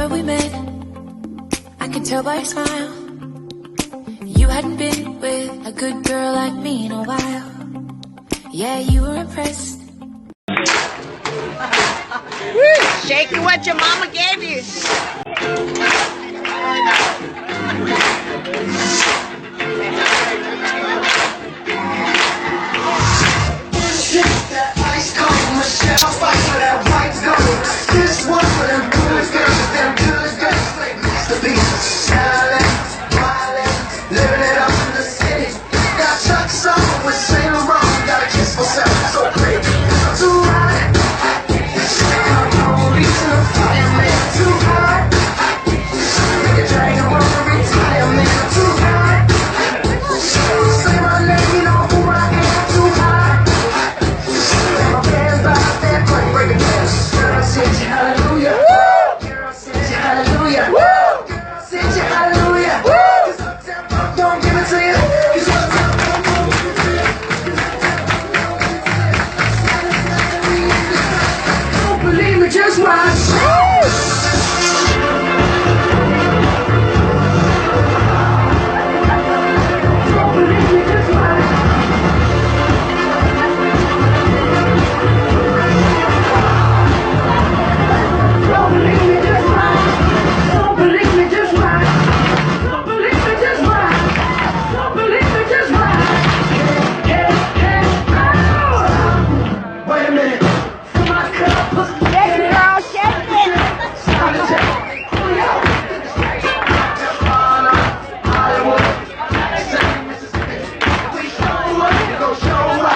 remember we met. I could tell by your smile you hadn't been with a good girl like me in a while. Yeah, you were impressed. Shake what your mama gave you. Just watch. Go show up.